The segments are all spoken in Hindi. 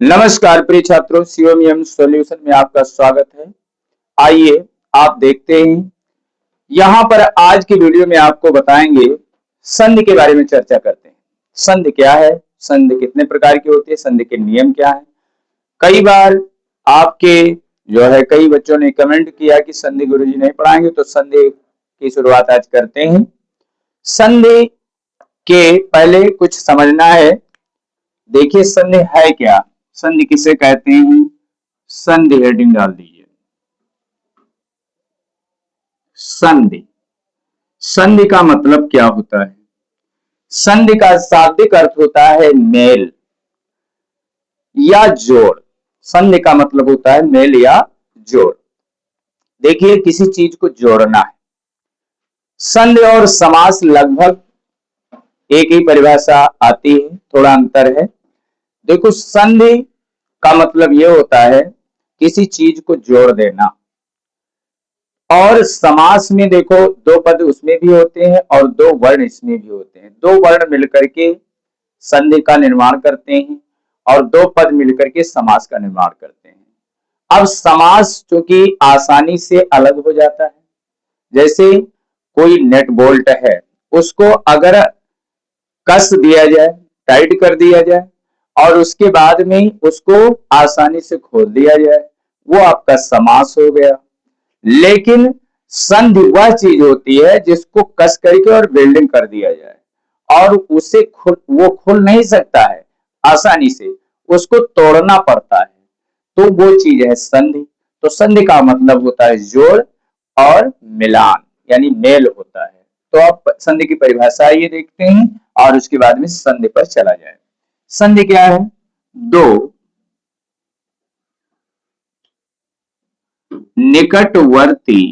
नमस्कार प्रिय छात्रों, सीओएम सॉल्यूशन में आपका स्वागत है। आइए आप देखते हैं। यहाँ पर आज की वीडियो में आपको बताएंगे संधि के बारे में चर्चा करते हैं। संधि क्या है, संधि कितने प्रकार की होती है, संधि के नियम क्या है। कई बार आपके कई बच्चों ने कमेंट किया कि संधि गुरुजी नहीं पढ़ाएंगे, तो संधि की शुरुआत आज करते हैं। संधि के पहले कुछ समझना है। देखिए संधि है क्या, संधि किसे कहते हैं। संधि हेडिंग डाल दीजिए। संधि, संधि का मतलब क्या होता है। संधि का शाब्दिक अर्थ होता है मेल या जोड़। संधि का मतलब होता है मेल या जोड़। देखिए किसी चीज को जोड़ना है। संधि और समास लगभग एक ही परिभाषा आती है, थोड़ा अंतर है। देखो संधि का मतलब यह होता है किसी चीज को जोड़ देना, और समास में देखो दो पद उसमें भी होते हैं और दो वर्ण इसमें भी होते हैं। दो वर्ण मिलकर के संधि का निर्माण करते हैं और दो पद मिलकर के समास का निर्माण करते हैं। अब समास चूंकि आसानी से अलग हो जाता है, जैसे कोई नेट बोल्ट है, उसको अगर कस दिया जाए, टाइट कर दिया जाए और उसके बाद में उसको आसानी से खोल दिया जाए, वो आपका समास हो गया। लेकिन संधि वह चीज होती है जिसको कस करके और वेल्डिंग कर दिया जाए और उसे वो खुल नहीं सकता है आसानी से, उसको तोड़ना पड़ता है, तो वो चीज है संधि। तो संधि का मतलब होता है जोड़ और मिलान, यानी मेल होता है। तो आप संधि की परिभाषा ये देखते हैं और उसके बाद में संधि पर चला जाए। संधि क्या है, दो निकटवर्ती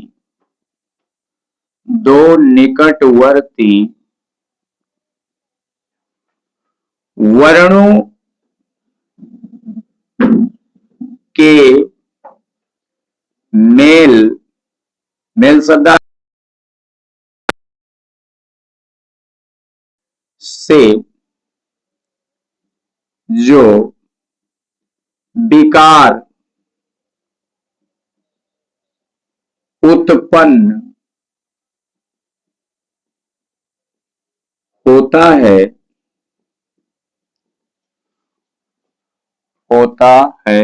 वर्णों के मेल शब्द से जो विकार उत्पन्न होता है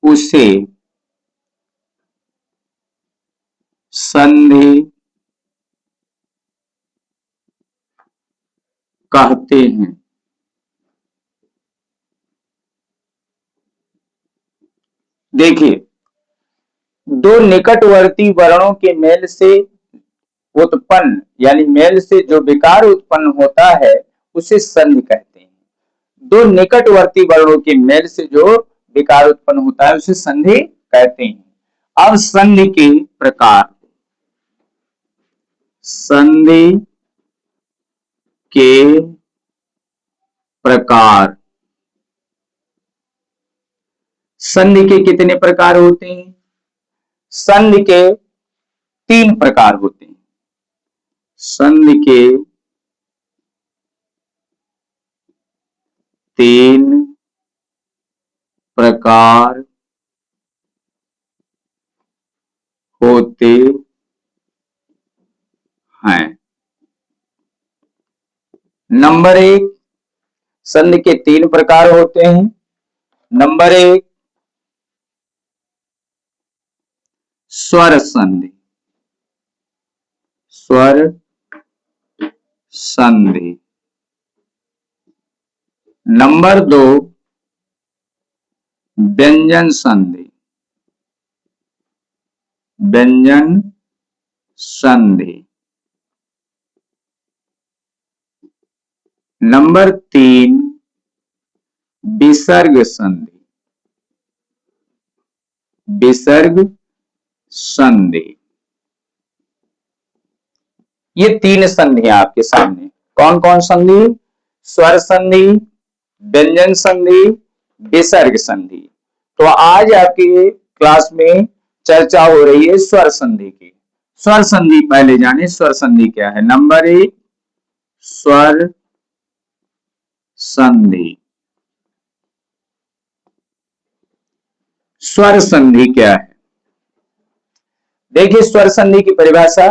उसे संधि कहते हैं। देखिए दो निकटवर्ती वर्णों के मेल से उत्पन्न, यानी मेल से जो विकार उत्पन्न होता है उसे संधि कहते हैं। दो निकटवर्ती वर्णों के मेल से जो विकार उत्पन्न होता है उसे संधि कहते हैं। अब संधि के प्रकार, संधि के प्रकार, संधि के कितने प्रकार होते हैं। संधि के तीन प्रकार होते हैं। संधि के तीन प्रकार होते हैं। नंबर एक, संधि के तीन प्रकार होते हैं। नंबर एक, स्वर संधि। स्वर संधि। नंबर दो, व्यंजन संधि। व्यंजन संधि। नंबर तीन, विसर्ग संधि। विसर्ग संधि। ये तीन संधियां आपके सामने। कौन कौन संधि, स्वर संधि, व्यंजन संधि, विसर्ग संधि। तो आज आपकी क्लास में चर्चा हो रही है स्वर संधि की। स्वर संधि पहले जाने, स्वर संधि क्या है। नंबर एक, स्वर संधि। स्वर संधि क्या है? देखिए, स्वर संधि की परिभाषा,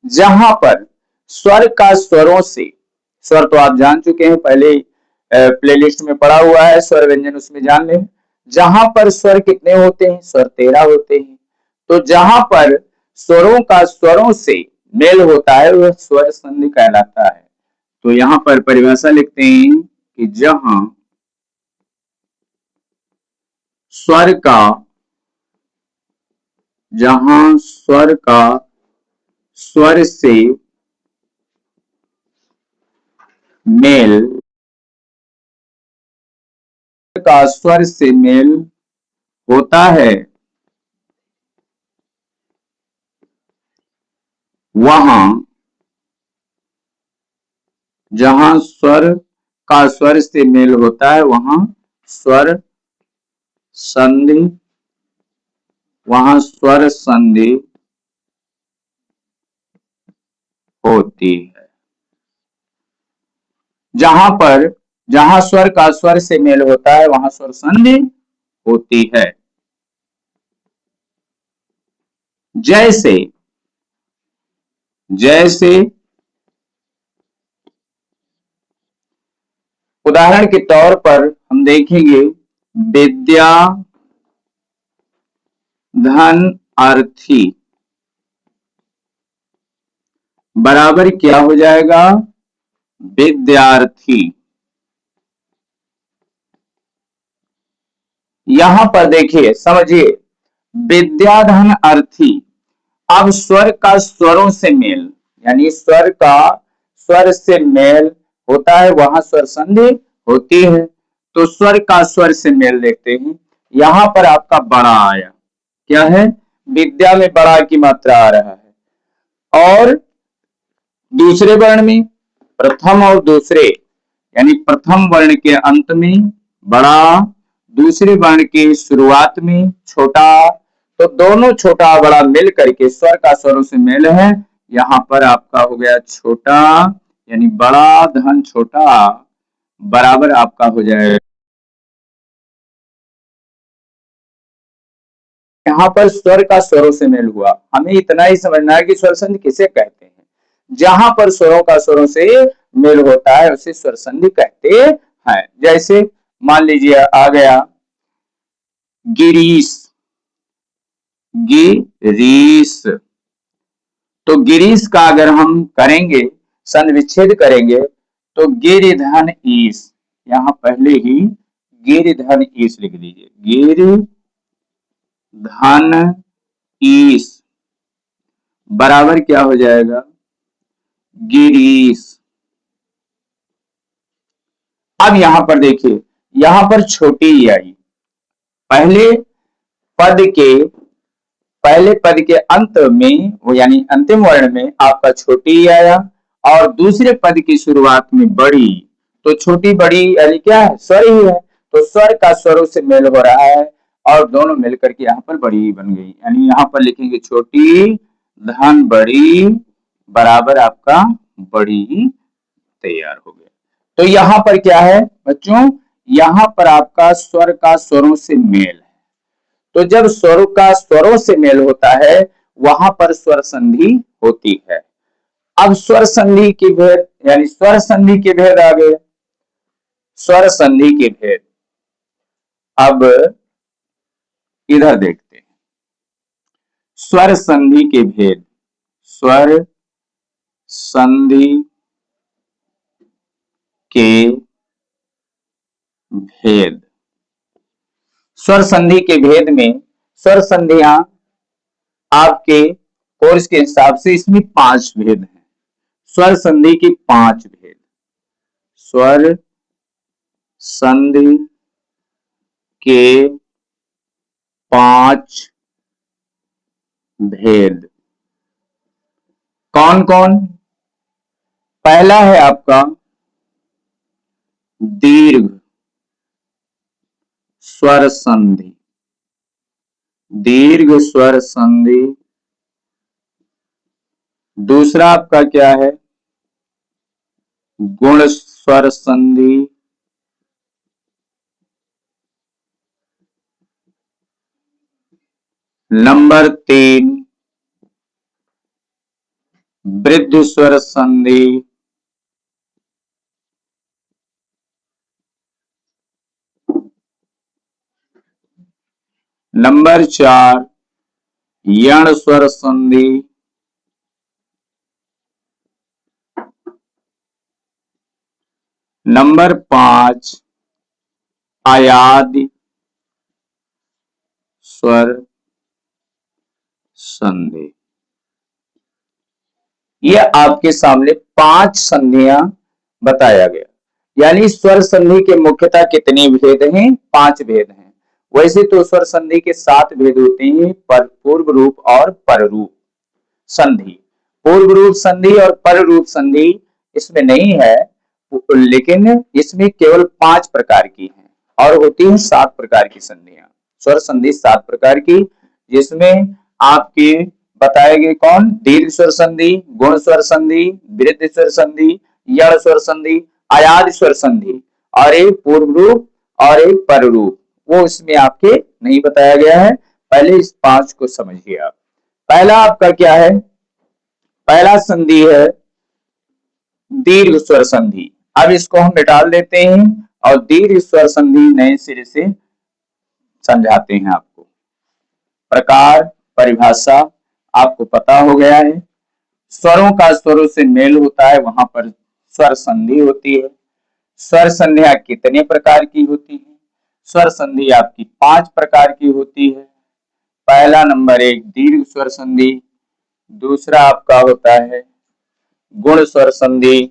जहां पर स्वर का स्वरों से, स्वर तो आप जान चुके हैं, पहले प्लेलिस्ट में पड़ा हुआ है स्वर व्यंजन, उसमें जान लें। जहां पर स्वर कितने होते हैं? स्वर 13 होते हैं। तो जहां पर स्वरों का स्वरों से मेल होता है वह स्वर संधि कहलाता है। तो यहां पर परिभाषा लिखते हैं कि स्वर का जहां स्वर का स्वर से मेल का स्वर से मेल होता है, वहां जहां स्वर का स्वर से मेल होता है वहां स्वर संधि स्वर संधि होती है। जहां स्वर का स्वर से मेल होता है वहां स्वर संधि होती है। जैसे जैसे उदाहरण के तौर पर हम देखेंगे, विद्या धन अर्थी बराबर क्या हो जाएगा? विद्यार्थी। यहां पर देखिए, समझिए, विद्या धन अर्थी। अब स्वर का स्वरों से मेल, यानी स्वर का स्वर से मेल होता है वहां स्वर संधि होती है। तो स्वर का स्वर से मेल देखते हैं। यहां पर आपका बड़ा आया, क्या है? विद्या में बड़ा की मात्रा आ रहा है। और दूसरे वर्ण में प्रथम और दूसरे, यानी प्रथम वर्ण के अंत में बड़ा, दूसरे वर्ण की शुरुआत में छोटा। तो दोनों छोटा बड़ा मिल करके स्वर का स्वरों से मेल है। यहां पर आपका हो गया छोटा, यानी बड़ा धन छोटा बराबर आपका हो जाएगा। यहाँ पर स्वर का स्वरों से मेल हुआ। हमें इतना ही समझना है कि स्वर संधि किसे कहते हैं। जहां पर स्वरों का स्वरों से मेल होता है उसे स्वर संधि कहते हैं। जैसे मान लीजिए आ गया गिरीश, गिरीश। तो गिरीश का अगर हम करेंगे, सन विच्छेद करेंगे, तो गिरिधन ईश, यहां पहले ही गिरिधन ईश लिख दीजिए, गिरिधन ईश बराबर क्या हो जाएगा? गिरीश। अब यहां पर देखिए, यहां पर छोटी ई आई, पहले पद के पहले पद के अंत में, वो यानी अंतिम वर्ण में आपका छोटी ई आया, और दूसरे पद की शुरुआत में बड़ी। तो छोटी बड़ी यानी क्या है? स्वर ही है। तो स्वर का स्वरों से मेल हो रहा है और दोनों मिलकर के यहाँ पर बड़ी बन गई। यानी यहाँ पर लिखेंगे छोटी धन बड़ी बराबर आपका बड़ी तैयार हो गया। तो यहां पर क्या है बच्चों? यहां पर आपका स्वर का स्वरों से मेल है। तो जब स्वर का स्वरों से मेल होता है वहां पर स्वर संधि होती है। अब स्वर संधि के भेद, यानी स्वर संधि के भेद आ गए। स्वर संधि के भेद अब इधर देखते हैं। स्वर संधि के भेद, स्वर संधि के भेद। स्वर संधि के भेद में स्वर संधियां आपके कोर्स के हिसाब से इसमें 5 भेद हैं। स्वर संधि की 5 भेद। स्वर संधि के 5 भेद कौन कौन? पहला है आपका दीर्घ स्वर संधि, दीर्घ स्वर संधि। दूसरा आपका क्या है? गुण स्वर संधि। नंबर 3 वृद्धि स्वर संधि। नंबर 4 यण स्वर संधि। नंबर 5 आयादी स्वर संधि। ये आपके सामने 5 संधियां बताया गया। यानी स्वर संधि के मुख्यतः कितने भेद हैं? 5 भेद हैं। वैसे तो स्वर संधि के 7 भेद होते हैं, पर पूर्व रूप और पर रूप संधि। पूर्व रूप संधि और पर रूप संधि इसमें नहीं है, लेकिन इसमें केवल 5 प्रकार की हैं और होती है 7 प्रकार की संधियां। स्वर संधि 7 प्रकार की, जिसमें आपके बताए गए कौन? दीर्घ स्वर संधि, गुण स्वर संधि, वृद्धि स्वर संधि, यण स्वर संधि, आयाद स्वर संधि, और एक पूर्व रूप और एक पर रूप, वो इसमें आपके नहीं बताया गया है। पहले इस 5 को समझिए आप। पहला आपका क्या है? पहला संधि है दीर्घ स्वर संधि। अब इसको हम मिटा देते हैं और दीर्घ स्वर संधि नए सिरे से समझाते हैं आपको। प्रकार, परिभाषा आपको पता हो गया है। स्वरों का स्वरों से मेल होता है, वहां पर स्वर संधि होती है। स्वर संधियां कितने प्रकार की होती है? स्वर संधि आपकी 5 प्रकार की होती है। पहला नंबर 1 दीर्घ स्वर संधि, दूसरा आपका होता है गुण स्वर संधि,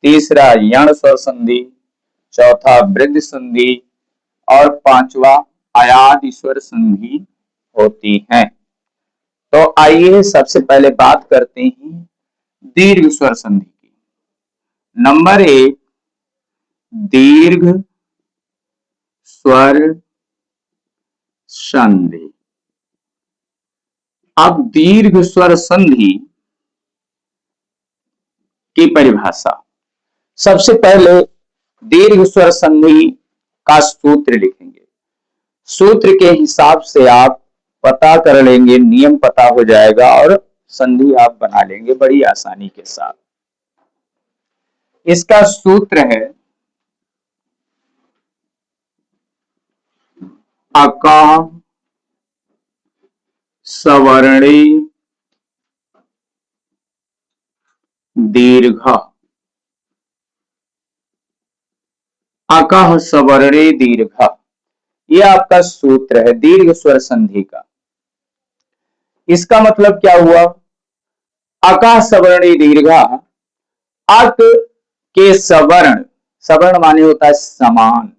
तीसरा यण स्वर संधि, चौथा वृद्धि संधि और पांचवा आयाद स्वर संधि होती है। तो आइए सबसे पहले बात करते हैं दीर्घ स्वर संधि की। नंबर 1 दीर्घ स्वर संधि। अब दीर्घ स्वर संधि की परिभाषा। सबसे पहले दीर्घ स्वर संधि का सूत्र लिखेंगे। सूत्र के हिसाब से आप पता कर लेंगे, नियम पता हो जाएगा और संधि आप बना लेंगे बड़ी आसानी के साथ। इसका सूत्र है अका सवर्णी दीर्घ। अकः सवर्णी दीर्घ, यह आपका सूत्र है दीर्घ स्वर संधि का। इसका मतलब क्या हुआ? अकः सवर्णी दीर्घ, अक के सवर्ण, सवर्ण माने होता है समान,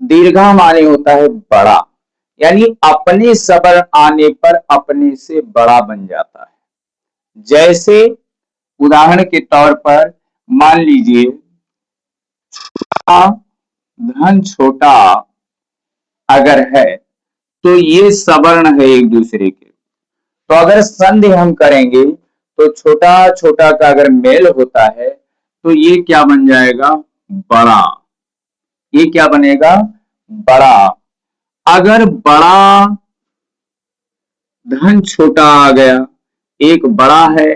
दीर्घा माने होता है बड़ा, यानी अपने सवर्ण आने पर अपने से बड़ा बन जाता है। जैसे उदाहरण के तौर पर मान लीजिए धन छोटा अगर है तो ये सवर्ण है एक दूसरे के। तो अगर संधि हम करेंगे तो छोटा छोटा का अगर मेल होता है तो ये क्या बन जाएगा? बड़ा। ये क्या बनेगा? बड़ा। अगर बड़ा धन छोटा आ गया, एक बड़ा है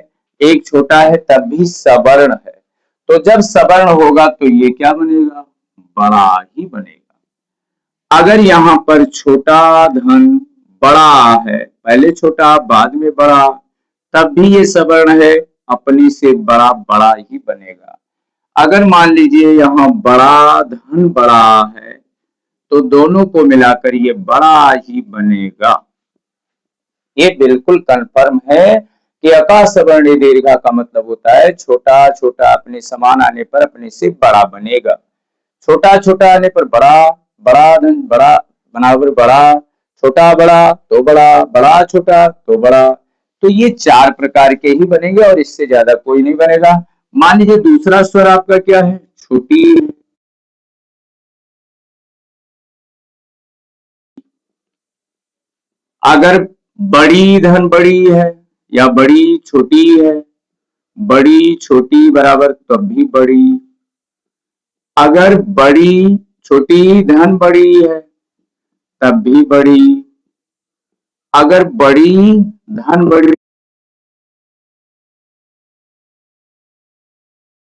एक छोटा है, तब भी सवर्ण है। तो जब सवर्ण होगा तो ये क्या बनेगा? बड़ा ही बनेगा। अगर यहां पर छोटा धन बड़ा है, पहले छोटा बाद में बड़ा, तब भी ये सवर्ण है, अपने से बड़ा बड़ा ही बनेगा। अगर मान लीजिए यहां बड़ा धन बड़ा है तो दोनों को मिलाकर ये बड़ा ही बनेगा। ये बिल्कुल कंफर्म है कि अका सवर्णी दीर्घा का मतलब होता है छोटा छोटा अपने समान आने पर अपने से बड़ा बनेगा। छोटा छोटा आने पर बड़ा, बड़ा धन बड़ा बराबर बड़ा, छोटा बड़ा तो बड़ा, बड़ा छोटा तो बड़ा। तो ये 4 प्रकार के ही बनेंगे और इससे ज्यादा कोई नहीं बनेगा। मान लीजिए दूसरा स्वर आपका क्या है? छोटी। अगर बड़ी धन बड़ी है या बड़ी छोटी है, बड़ी छोटी बराबर तब भी बड़ी। अगर बड़ी छोटी धन बड़ी है तब भी बड़ी। अगर बड़ी धन बड़ी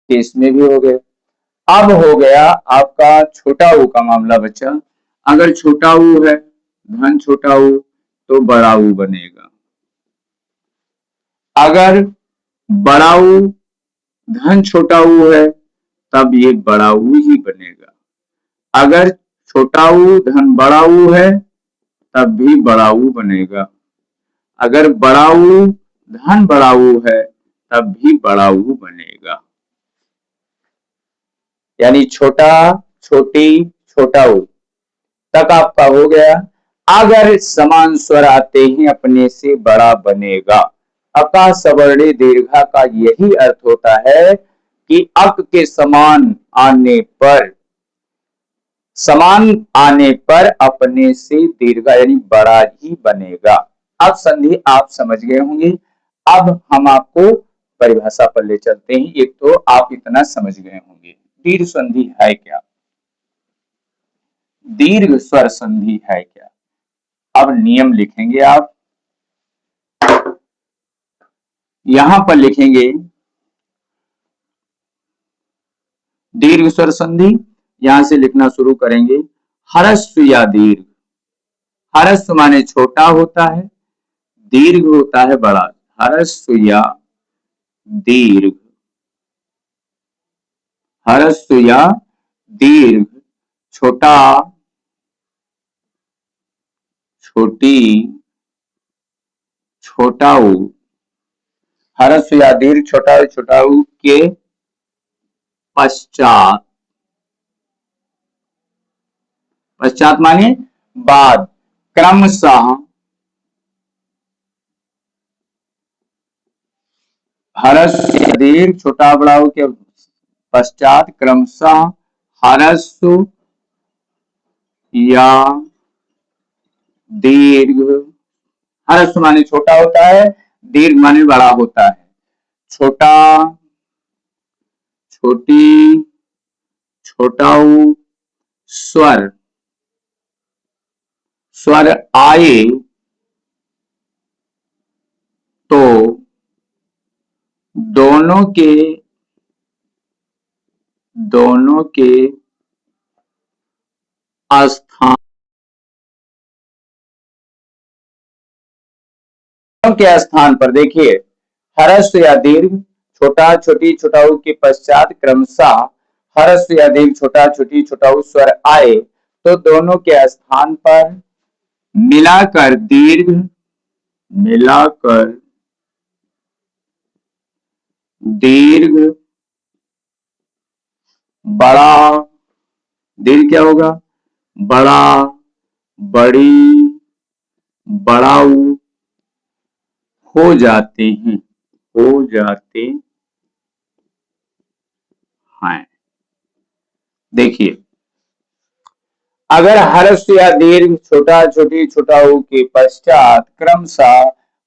केस में भी हो गए। अब हो गया आपका छोटा ऊ का मामला बचा। अगर छोटा ऊ है, धन छोटा ऊ, तो बड़ा ऊ बनेगा। अगर बड़ा ऊ धन छोटा ऊ है, तब ये बड़ा ऊ ही बनेगा। अगर छोटा ऊ धन बड़ा ऊ है, तब भी बड़ा ऊ बनेगा। अगर बड़ा ऊ धन बड़ा ऊ है, तब भी बड़ा ऊ बनेगा। यानी छोटा, छोटी, छोटा ऊ तक आपका हो गया। अगर समान स्वर आते ही अपने से बड़ा बनेगा। अका सवर्णी दीर्घा का यही अर्थ होता है कि अक के समान आने पर अपने से दीर्घा यानी बड़ा ही बनेगा। अब संधि आप समझ गए होंगे। अब हम आपको परिभाषा पर ले चलते हैं। एक तो आप इतना समझ गए होंगे, दीर्घ संधि है क्या, दीर्घ स्वर संधि है क्या। अब नियम लिखेंगे आप, यहां पर लिखेंगे दीर्घ स्वर संधि, यहां से लिखना शुरू करेंगे। ह्रस्व या दीर्घ, ह्रस्व माने छोटा होता है, दीर्घ होता है बड़ा। ह्रस्व या दीर्घ, ह्रस्व या दीर्घ, छोटा, छोटी, छोटा ऊ, ह्रस्व या दीर्घ, छोटा छोटा ऊ के पश्चात, पश्चात माने बाद, क्रमशः ह्रस्व या दीर्घ छोटा बड़ा ऊ के पश्चात क्रमशः ह्रस्व या दीर्घ, ह्रस्व माने छोटा होता है, दीर्घ माने बड़ा होता है। छोटा, छोटी, छोटा ऊ स्वर, स्वर आए तो दोनों के स्थान के स्थान पर देखिए, ह्रस्व या दीर्घ छोटा छोटी छोटा ऊ के पश्चात क्रमशः ह्रस्व या दीर्घ छोटा छोटी छोटा ऊ स्वर आए तो दोनों के स्थान पर मिलाकर दीर्घ, मिलाकर दीर्घ, बड़ा, दीर्घ क्या होगा, बड़ा, बड़ी, बड़ाऊ हो जाते हैं, हो जाते हैं। देखिए, अगर ह्रस्व या दीर्घ छोटा छोटी छोटा ऊ के पश्चात क्रमशः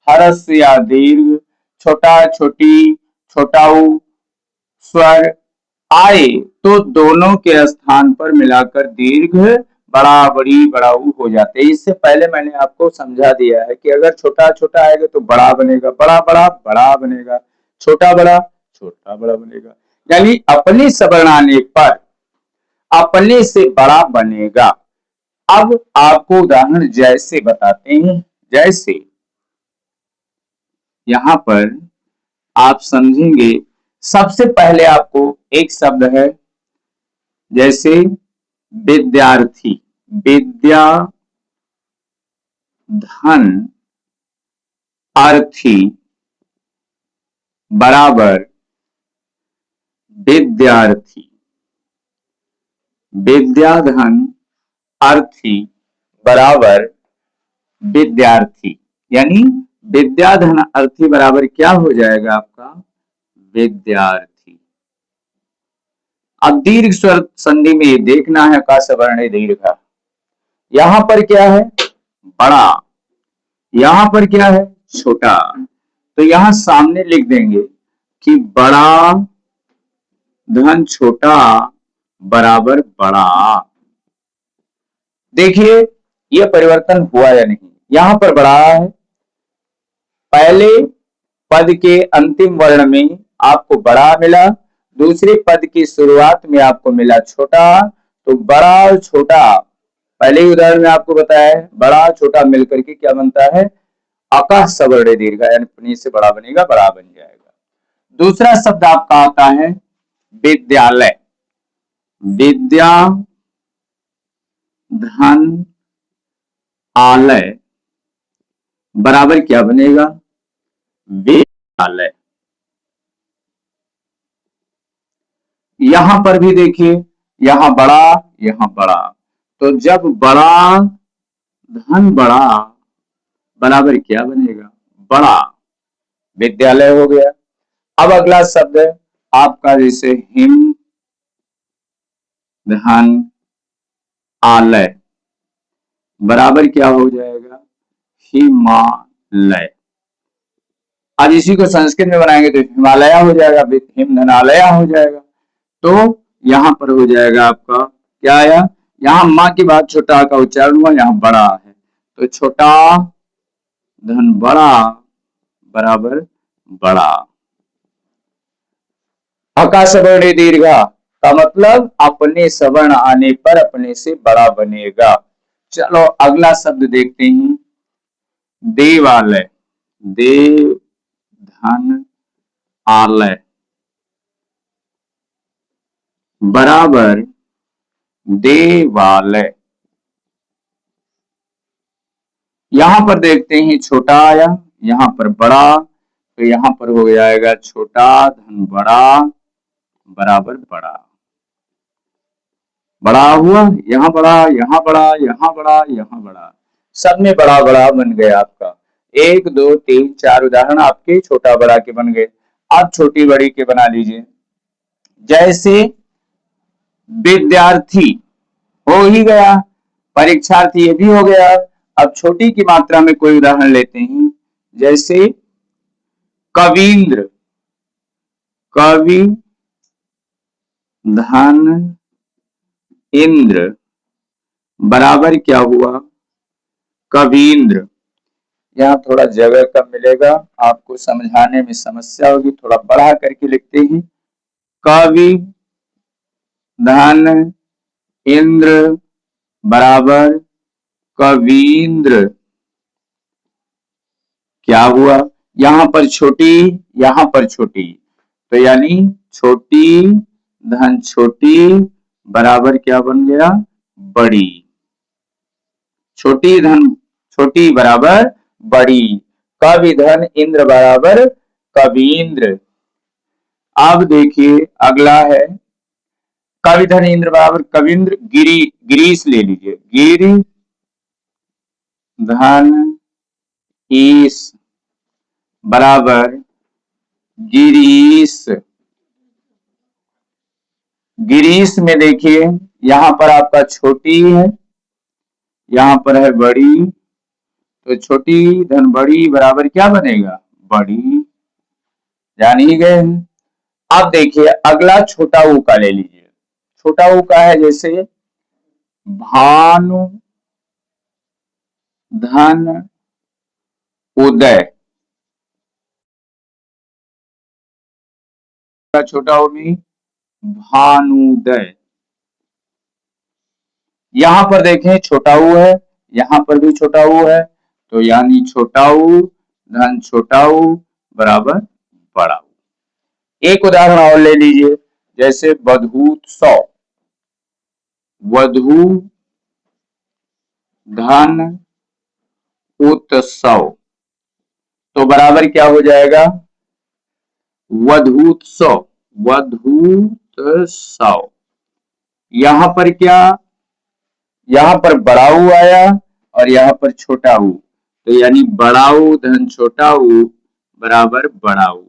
ह्रस्व या दीर्घ छोटा छोटी छोटा ऊ स्वर आए तो दोनों के स्थान पर मिलाकर दीर्घ, बड़ा, बड़ी, बड़ाऊ हो जाते हैं। इससे पहले मैंने आपको समझा दिया है कि अगर छोटा छोटा आएगा तो बड़ा बनेगा, बड़ा बड़ा बड़ा बनेगा, छोटा बड़ा छोटा बड़ा बनेगा। यानी अपने सवर्ण आने पर अपने से बड़ा बनेगा। अब आपको उदाहरण जैसे बताते हैं, जैसे यहां पर आप समझेंगे। सबसे पहले आपको एक शब्द है, जैसे विद्यार्थी, विद्या धन अर्थी बराबर विद्यार्थी, विद्या धन अर्थी बराबर विद्यार्थी। यानी विद्या धन अर्थी बराबर क्या हो जाएगा आपका, विद्यार्थी। अब दीर्घ स्वर संधि में ये देखना है का सवर्ण दीर्घ, यहां पर क्या है, बड़ा, यहां पर क्या है, छोटा। तो यहां सामने लिख देंगे कि बड़ा धन छोटा बराबर बड़ा। देखिए, यह परिवर्तन हुआ या नहीं, यहां पर बड़ा है, पहले पद के अंतिम वर्ण में आपको बड़ा मिला, दूसरे पद की शुरुआत में आपको मिला छोटा, तो बड़ा और छोटा, पहले ही उदाहरण में आपको बताया है, बड़ा छोटा मिलकर के क्या बनता है, आकाश सवर्ण दीर्घ, यानी अपने से बड़ा बनेगा, बड़ा बन जाएगा। दूसरा शब्द आपका आता है विद्यालय। विद्या धन आलय बराबर क्या बनेगा, विद्यालय। यहां पर भी देखिए, यहां बड़ा, यहां बड़ा, तो जब बड़ा धन बड़ा बराबर क्या बनेगा, बड़ा, विद्यालय हो गया। अब अगला शब्द है आपका जैसे हिम धन आलय बराबर क्या हो जाएगा, हिमालय। आज इसी को संस्कृत में बनाएंगे तो हिमालय हो जाएगा, हिम धनालय हो जाएगा। तो यहां पर हो जाएगा आपका क्या आया, यहां माँ की बात छोटा का उच्चारण हुआ, यहां बड़ा है, तो छोटा धन बड़ा बराबर बड़ा। अका सवर्ण दीर्घा का मतलब अपने सवर्ण आने पर अपने से बड़ा बनेगा। चलो अगला शब्द देखते हैं, देवालय। देव धन आलय बराबर देवालय। यहां पर देखते हैं छोटा आया, यहां पर बड़ा, तो यहां पर हो जाएगा छोटा धन बड़ा बराबर बड़ा। बड़ा हुआ, यहाँ बड़ा, यहाँ बड़ा, यहाँ बड़ा, यहाँ बड़ा, सब में बड़ा बड़ा बन गया आपका। 1 2 3 4 उदाहरण आपके छोटा बड़ा के बन गए। आप छोटी बड़ी के बना लीजिए। जैसे विद्यार्थी हो ही गया, परीक्षार्थी ये भी हो गया। अब छोटी की मात्रा में कोई उदाहरण लेते हैं, जैसे कवींद्र। कवि धन इंद्र बराबर क्या हुआ, कवींद्र। यहाँ थोड़ा जगह कम मिलेगा, आपको समझाने में समस्या होगी, थोड़ा बढ़ा करके लिखते हैं, कवि धन इंद्र बराबर कवींद्र। क्या हुआ, यहां पर छोटी, यहां पर छोटी, तो यानी छोटी धन छोटी बराबर क्या बन गया, बड़ी। छोटी धन छोटी बराबर बड़ी। कवि धन इंद्र बराबर कवींद्र। अब देखिए अगला है, कवि धन इंद्र बराबर कवींद्र। गिरीश ले लीजिए, गिरि धन ईश बराबर गिरीश। गिरीश में देखिए यहां पर आपका छोटी है, यहां पर है बड़ी, तो छोटी धन बड़ी बराबर क्या बनेगा, बड़ी। जान ही गए हैं। अब देखिए अगला छोटा ऊ का ले लीजिए। छोटा ऊ का है जैसे भानु धन उदय। छोटा ऊ में भानुदय। यहां पर देखें छोटा ऊ है, यहां पर भी छोटा ऊ है, तो यानी छोटा ऊ धन छोटा ऊ बराबर बड़ा ऊ। एक उदाहरण और ले लीजिए, जैसे वधूत्सव। वधू धन उत्सव, तो बराबर क्या हो जाएगा, वधूत्सव। वधूत्सव। यहां पर क्या, यहां पर बड़ा ऊ आया और यहां पर छोटा ऊ, तो यानी बड़ा ऊ धन छोटा ऊ बराबर बड़ा ऊ।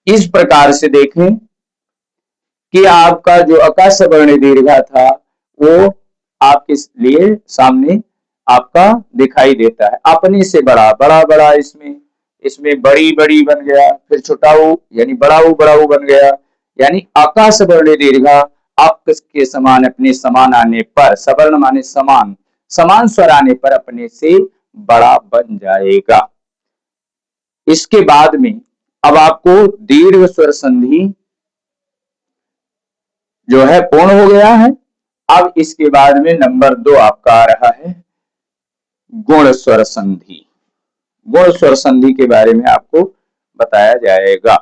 इस प्रकार से देखें कि आपका जो अका सवर्ण दीर्घा था वो आपके लिए सामने आपका दिखाई देता है। अपने से बड़ा बड़ा बड़ा, इसमें बड़ी बड़ी बन गया, फिर छोटा ऊ यानी बड़ा ऊ बन गया, यानी अका सवर्ण दीर्घा आप के समान अपने समान आने पर, सवर्ण माने समान, समान स्वर आने पर अपने से बड़ा बन जाएगा। इसके बाद में अब आपको दीर्घ स्वर संधि जो है पूर्ण हो गया है। अब इसके बाद में नंबर 2 आपका आ रहा है गुण स्वर संधि। गुण स्वर संधि के बारे में आपको बताया जाएगा।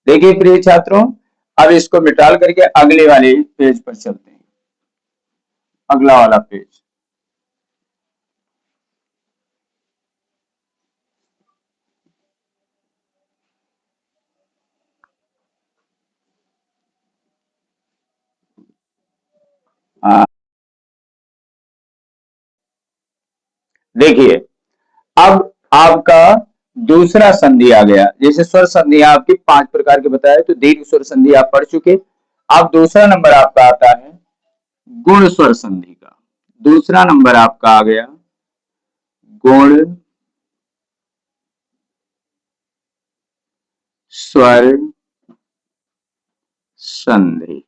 देखिए प्रिय छात्रों, अब इसको मिटाल करके अगले वाले पेज पर चलते हैं। अगला वाला पेज, देखिए अब आपका दूसरा संधि आ गया। जैसे स्वर संधि आपकी 5 प्रकार के बताए, तो दीर्घ स्वर संधि आप पढ़ चुके। अब दूसरा नंबर आपका आता है गुण स्वर संधि का। दूसरा नंबर आपका आ गया गुण स्वर संधि।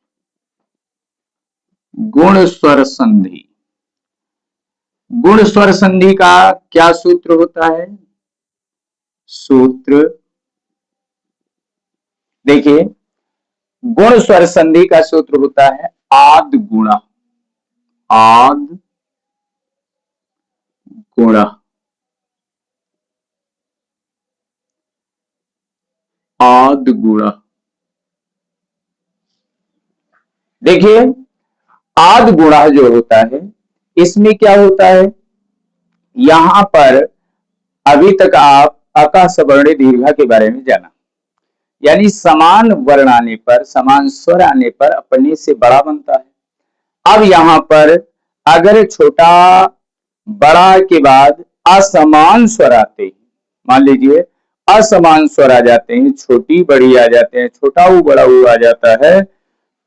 गुण स्वर संधि, गुण स्वर संधि का क्या सूत्र होता है? सूत्र देखिए, गुण स्वर संधि का सूत्र होता है आद गुणा। आद गुणा, आद गुणा। देखिए आद गुणा जो होता है, इसमें क्या होता है, यहां पर अभी तक आप अका सवर्ण दीर्घा के बारे में जाना, यानी समान वर्ण आने पर, समान स्वर आने पर अपने से बड़ा बनता है। अब यहां पर अगर छोटा बड़ा के बाद असमान स्वर आते हैं, मान लीजिए असमान स्वर आ जाते हैं, छोटी बड़ी आ जाते हैं, छोटा ऊ बड़ा ऊ आ जाता है,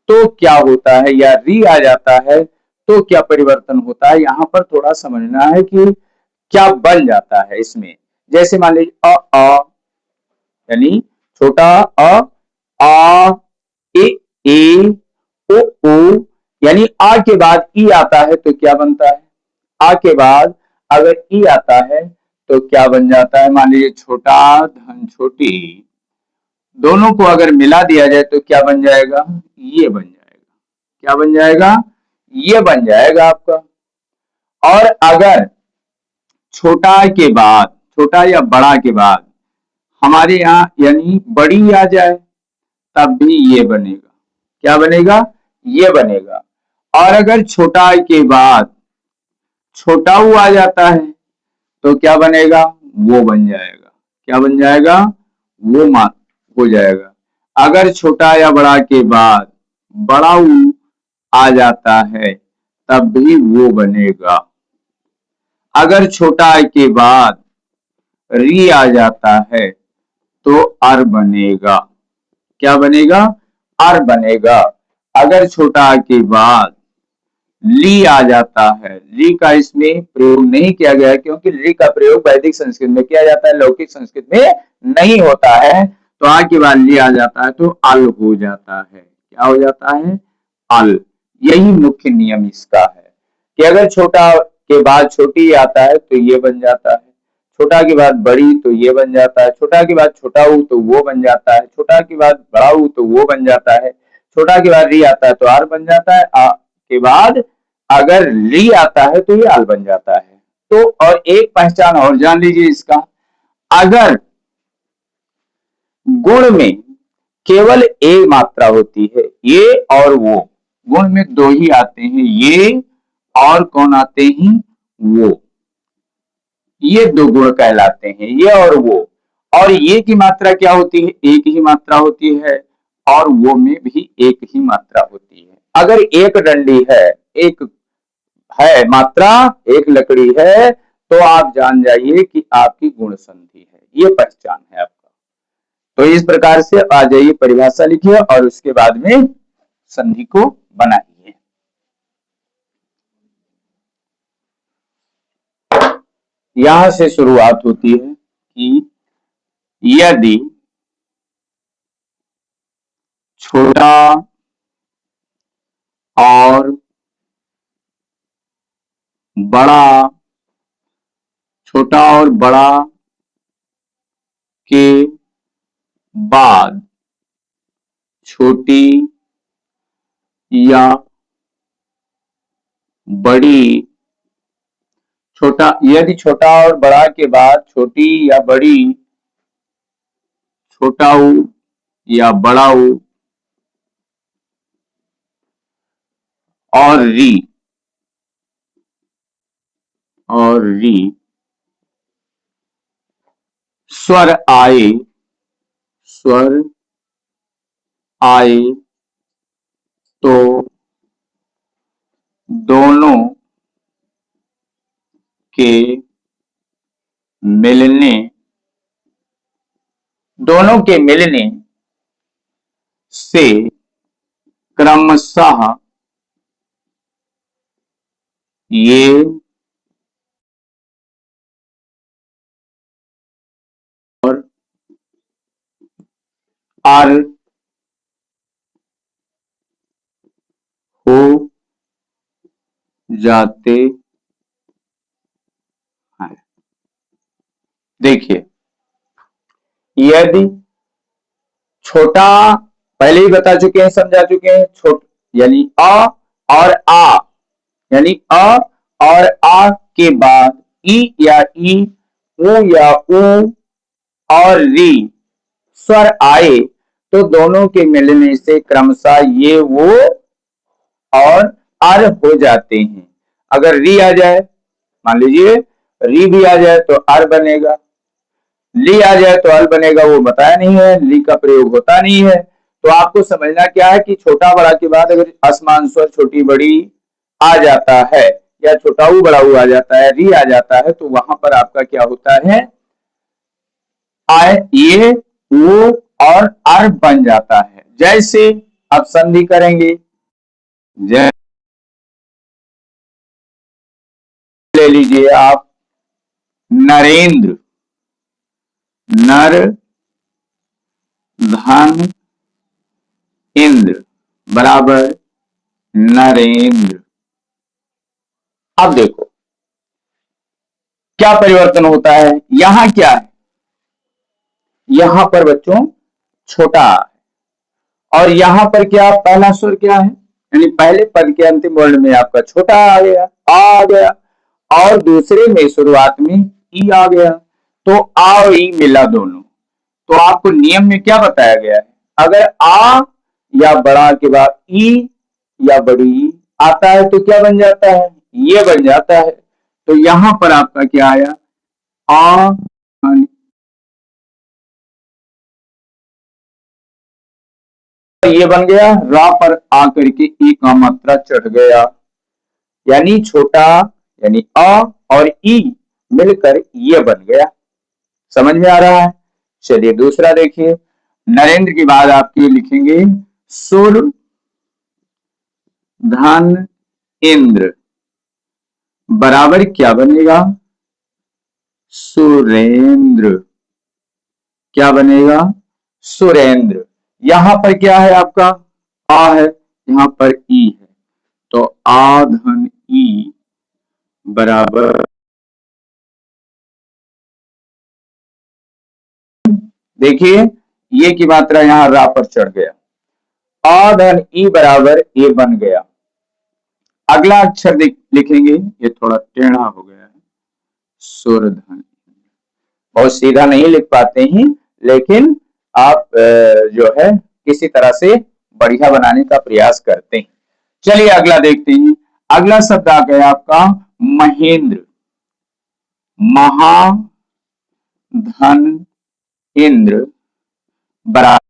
तो क्या होता है, या री आ जाता है, तो क्या परिवर्तन होता है, यहां पर थोड़ा समझना है कि क्या बन जाता है इसमें। जैसे मान लीजिए अ यानी छोटा आ ए ओ यानी आ के बाद ई आता है तो क्या बनता है, आ के बाद अगर ई आता है तो क्या बन जाता है, मान लीजिए छोटा धन छोटी, दोनों को अगर मिला दिया जाए तो क्या बन जाएगा, ये बन जाएगा। क्या बन जाएगा, ये बन जाएगा आपका। और अगर छोटा के बाद, छोटा या बड़ा के बाद हमारे यहाँ यानी बड़ी आ जाए, तब भी ये बनेगा। क्या बनेगा, ये बनेगा। और अगर छोटा के बाद छोटा ऊ आ जाता है तो क्या बनेगा, वो बन जाएगा। क्या बन जाएगा, वो मान हो जाएगा। अगर छोटा या बड़ा के बाद बड़ा ऊ आ जाता है तब भी वो बनेगा। अगर छोटा के बाद री आ जाता है तो अर बनेगा। क्या बनेगा, अर बनेगा। अगर छोटा के बाद ली आ जाता है, ली का इसमें प्रयोग नहीं किया गया क्योंकि ली का प्रयोग वैदिक संस्कृत में किया जाता है, लौकिक संस्कृत में नहीं होता है। तो आ के बाद ली आ जाता है तो अल हो जाता है। क्या हो जाता है, अल। यही मुख्य नियम इसका है कि अगर छोटा के बाद छोटी आता है तो ये बन जाता है, छोटा के बाद बड़ी तो ये बन जाता है, छोटा के बाद छोटा ऊ तो वो बन जाता है, छोटा के बाद बड़ा ऊ तो वो बन जाता है, छोटा के बाद री आता है तो आर बन जाता है, आ के बाद अगर ली आता है तो ये आल बन जाता है। तो और एक पहचान और जान लीजिए इसका, अगर गुण में केवल एक मात्रा होती है, ये और वो, गुण में दो ही आते हैं, ये और कौन आते हैं, वो, ये दो गुण कहलाते हैं, ये और वो। और ये की मात्रा क्या होती है, एक ही मात्रा होती है, और वो में भी एक ही मात्रा होती है। अगर एक डंडी है, एक है मात्रा, एक लकड़ी है, तो आप जान जाइए कि आपकी गुण संधि है। ये पहचान है आपका। तो इस प्रकार से आ जाइए, परिभाषा लिखिए और उसके बाद में संधि को बनाइए। यहां से शुरुआत होती है कि यदि छोटा और बड़ा, छोटा और बड़ा के बाद छोटी या बड़ी, छोटा यदि छोटा और बड़ा के बाद छोटी या बड़ी, छोटा ऊ या बड़ा ऊ, और री स्वर आए तो दोनों के मिलने से क्रमशः ये और आर हो जाते हैं। देखिए, यदि छोटा, पहले ही बता चुके हैं, समझा चुके हैं, यानी अ और आ, यानी अ और आ के बाद ई या ई, ऊ या ऊ और री स्वर आए तो दोनों के मिलने से क्रमशः ये वो और अर हो जाते हैं। अगर री आ जाए, मान लीजिए री भी आ जाए तो अर बनेगा, ली आ जाए तो अल बनेगा, वो बताया नहीं है, ली का प्रयोग होता नहीं है। तो आपको समझना क्या है कि छोटा बड़ा के बाद अगर असमान स्वर छोटी बड़ी आ जाता है या छोटा ऊ बड़ा ऊ आ जाता है, री आ जाता है, तो वहां पर आपका क्या होता है, आए ये वो और अर बन जाता है। जैसे अब संधि करेंगे, जैसे ले लीजिए आप नरेंद्र, नर धन इंद्र बराबर नरेंद्र। अब देखो क्या परिवर्तन होता है, यहां क्या है, यहां पर बच्चों छोटा है और यहां पर क्या पहला स्वर क्या है, यानी पहले पद के अंतिम वर्ण में आपका छोटा आ गया और दूसरे में शुरुआत में ई आ गया, तो आ और ई मिला दोनों। तो आपको नियम में क्या बताया गया है, अगर आ या बड़ा के बाद ई या बड़ी आता है तो क्या बन जाता है, ये बन जाता है। तो यहां पर आपका क्या आया, आ ये बन गया, रा पर आकर के ई का मात्रा चढ़ गया, यानी छोटा यानी अ और ई मिलकर ये बन गया। समझ में आ रहा है। चलिए दूसरा देखिए, नरेंद्र के बाद आपके लिखेंगे सुर धन इंद्र बराबर क्या बनेगा, सुरेंद्र। क्या बनेगा, सुरेंद्र। यहां पर क्या है आपका, आ है, यहां पर ई है, तो आ धन ई बराबर, देखिए ये की मात्रा यहां रा पर चढ़ गया, आ धन ई बराबर ए बन गया। अगला अक्षर लिखेंगे, ये थोड़ा टेढ़ा हो गया है, सुर धन, बहुत सीधा नहीं लिख पाते हैं, लेकिन आप जो है किसी तरह से बढ़िया बनाने का प्रयास करते हैं। चलिए अगला देखते हैं। अगला शब्द आ गया आपका महेंद्र, महा धन इंद्र बराबर,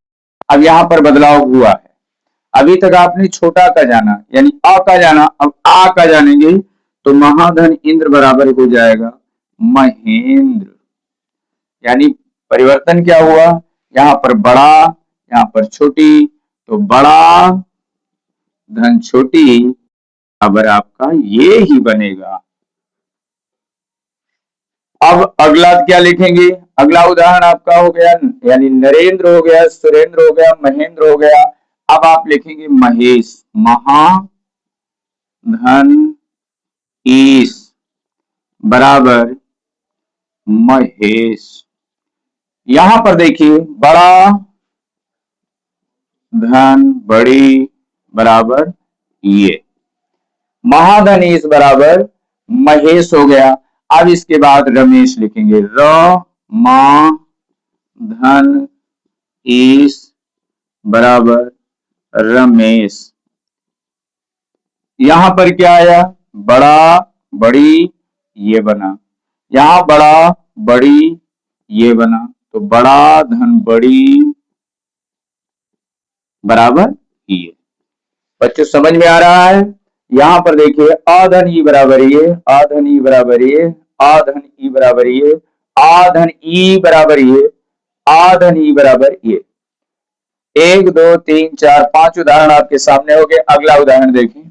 अब यहां पर बदलाव हुआ है। अभी तक आपने छोटा का जाना यानी अ का जाना, अब आ का जानेंगे तो महाधन इंद्र बराबर हो जाएगा महेंद्र। यानी परिवर्तन क्या हुआ, यहां पर बड़ा, यहां पर छोटी, तो बड़ा धन छोटी बराबर आपका ये ही बनेगा। अब अगला क्या लिखेंगे, अगला उदाहरण आपका हो गया, यानी नरेंद्र हो गया, सुरेंद्र हो गया, महेंद्र हो गया। अब आप लिखेंगे महेश, महा धन ईश बराबर महेश। यहां पर देखिए बड़ा धन बड़ी बराबर ये, महाधनीश बराबर महेश हो गया। अब इसके बाद रमेश लिखेंगे, र मा धन ईश बराबर रमेश। यहां पर क्या आया, बड़ा बड़ी ये बना, यहां बड़ा बड़ी ये बना, तो बड़ा धन बड़ी बराबर ये। बच्चों समझ में आ रहा है? यहां पर देखिए आधन ई बराबर ये, आधन ई बराबर ये, आधन ई बराबर ये, आधन ई बराबर ये, आधन ई बराबर ये। 1 2 3 4 5 उदाहरण आपके सामने हो गए। अगला उदाहरण देखिए,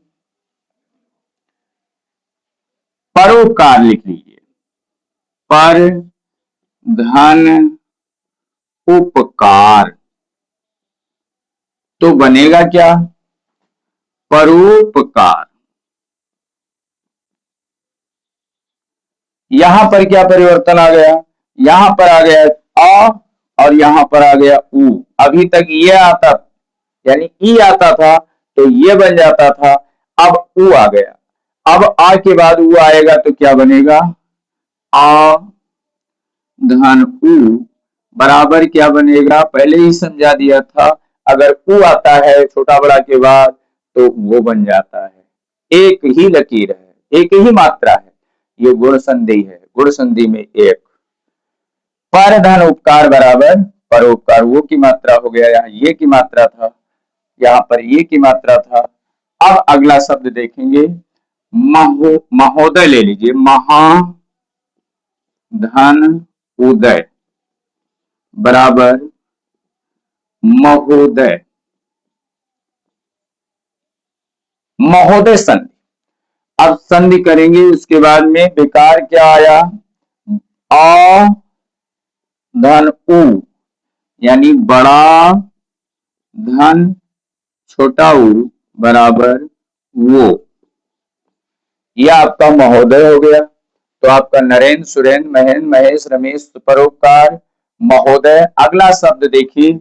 परोपकार लिख लीजिए, पर धन उपकार, तो बनेगा क्या, परोपकार। यहां पर क्या परिवर्तन आ गया, यहां पर आ गया आ और यहां पर आ गया उ। अभी तक ये आता यानी ई आता था तो ये बन जाता था, अब उ आ गया। अब आ के बाद उ आएगा तो क्या बनेगा, आ धन उ बराबर क्या बनेगा, पहले ही समझा दिया था, अगर उ आता है छोटा बड़ा के बाद तो वो बन जाता है। एक ही लकीर है, एक ही मात्रा है, ये गुण संधि है, गुण संधि में एक। पर धन उपकार बराबर परोपकार, वो की मात्रा हो गया, यहाँ ये की मात्रा था, यहाँ पर ये की मात्रा था। अब अगला शब्द देखेंगे, महोदय ले लीजिए, महा धन उदय बराबर महोदय, महोदय संधि। अब संधि करेंगे, उसके बाद में विकार क्या आया, आ धन उ, यानी बड़ा धन छोटा उ बराबर वो, यह आपका महोदय हो गया। तो आपका नरेंद्र, सुरेंद्र, महेंद्र, महेश, रमेश, परोपकार, महोदय। अगला शब्द देखिए,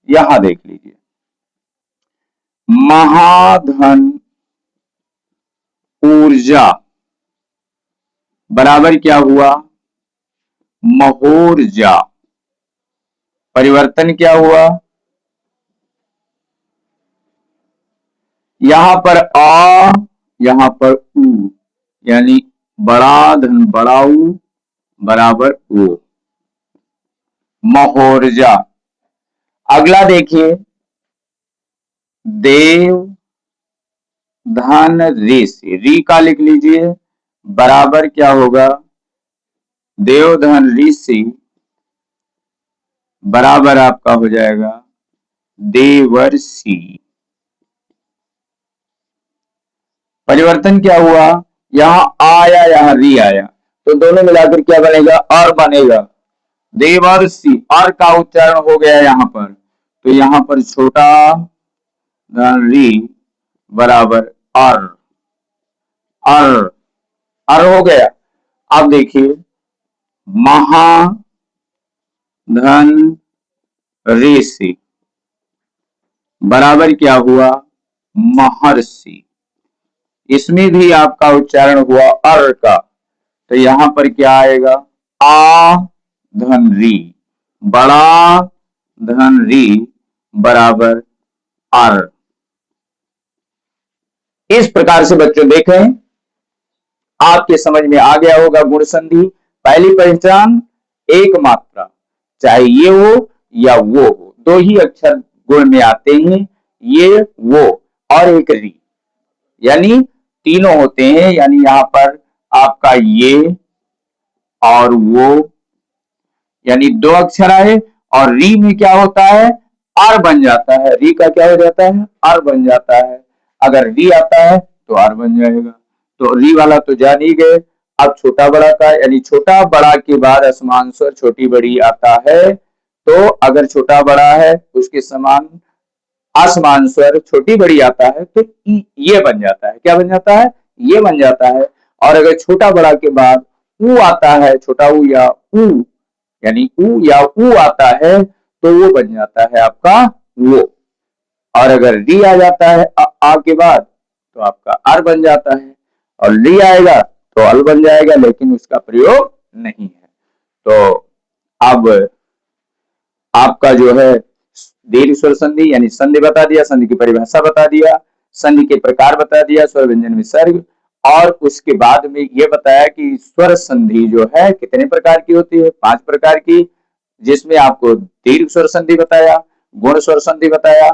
यहां देख लीजिए, महाधन ऊर्जा बराबर क्या हुआ, महोर्जा। परिवर्तन क्या हुआ, यहां पर आ, यहां पर उ, यानी बड़ा धन बड़ा उ बराबर वो, महोर्जा। अगला देखिए, देव धन ऋषि, री का लिख लीजिए, बराबर क्या होगा, देव धन ऋषि बराबर आपका हो जाएगा देवर्षि। परिवर्तन क्या हुआ, यहां आया यहां री आया, तो दोनों मिलाकर क्या बनेगा, और बनेगा देवर्षि। और का उच्चारण हो गया यहां पर, तो यहां पर छोटा धन री बराबर अर, अर हो गया। अब देखिए, महा धन ऋषि बराबर क्या हुआ, महर्षि। इसमें भी आपका उच्चारण हुआ अर का, तो यहां पर क्या आएगा, आ धन री, बड़ा धन री बराबर अर। इस प्रकार से बच्चों देखें, आपके समझ में आ गया होगा गुण संधि। पहली पहचान, एक मात्रा, चाहे ये हो या वो हो, दो ही अक्षर गुण में आते हैं, ये वो और एक री, यानी तीनों होते हैं। यानी यहां पर आपका ये और वो, यानी दो अक्षर आए, और री में क्या होता है, आर बन जाता है। री का क्या हो जाता है, आर बन जाता है। अगर री आता है तो आर बन जाएगा। तो री वाला तो जान ही गए। अब छोटा बड़ा का, यानी छोटा बड़ा के बाद असमान स्वर छोटी बड़ी आता है, तो अगर छोटा बड़ा है उसके समान असमान स्वर छोटी बड़ी आता है तो ये बन जाता है। क्या बन जाता है, ये बन जाता है। और अगर छोटा बड़ा के बाद ऊ आता है, छोटा ऊ या ऊ, यानी ऊ या ऊ आता है तो वो बन जाता है आपका वो। और अगर री आ जाता है आ के बाद तो आपका आर बन जाता है, और ली आएगा तो अल बन जाएगा, लेकिन उसका प्रयोग नहीं है। तो अब आपका जो है दीर्घ स्वर संधि यानी संधि बता दिया, संधि की परिभाषा बता दिया, संधि के प्रकार बता दिया, स्वर व्यंजन विसर्ग, और उसके बाद में ये बताया कि स्वर संधि जो है कितने प्रकार की होती है, 5 प्रकार की, जिसमें आपको दीर्घ स्वर संधि बताया, गुण स्वर संधि बताया।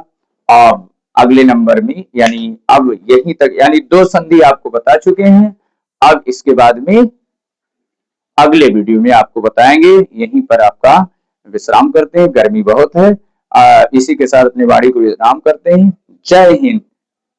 अब अगले नंबर में यानी अब यहीं तक यानी 2 संधि आपको बता चुके हैं। अब इसके बाद में अगले वीडियो में आपको बताएंगे। यहीं पर आपका विश्राम करते हैं, गर्मी बहुत है। इसी के साथ अपनी वाणी को विश्राम करते हैं। जय हिंद।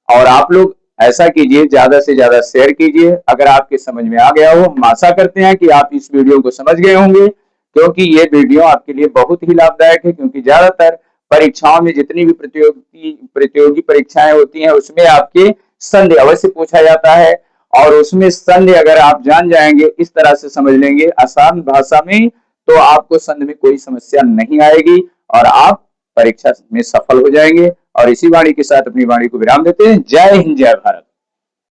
और आप लोग ऐसा कीजिए, ज्यादा से ज्यादा शेयर कीजिए। अगर आपके समझ में आ गया हो, हम आशा करते हैं कि आप इस वीडियो को समझ गए होंगे, क्योंकि ये वीडियो आपके लिए बहुत ही लाभदायक है। क्योंकि ज्यादातर परीक्षाओं में जितनी भी प्रतियोगी परीक्षाएं होती हैं उसमें आपके संधि अवश्य पूछा जाता है, और उसमें संधि अगर आप जान जाएंगे, इस तरह से समझ लेंगे आसान भाषा में, तो आपको संधि में कोई समस्या नहीं आएगी और आप परीक्षा में सफल हो जाएंगे। और इसी वाणी के साथ अपनी वाणी को विराम देते हैं। जय हिंद, जय भारत।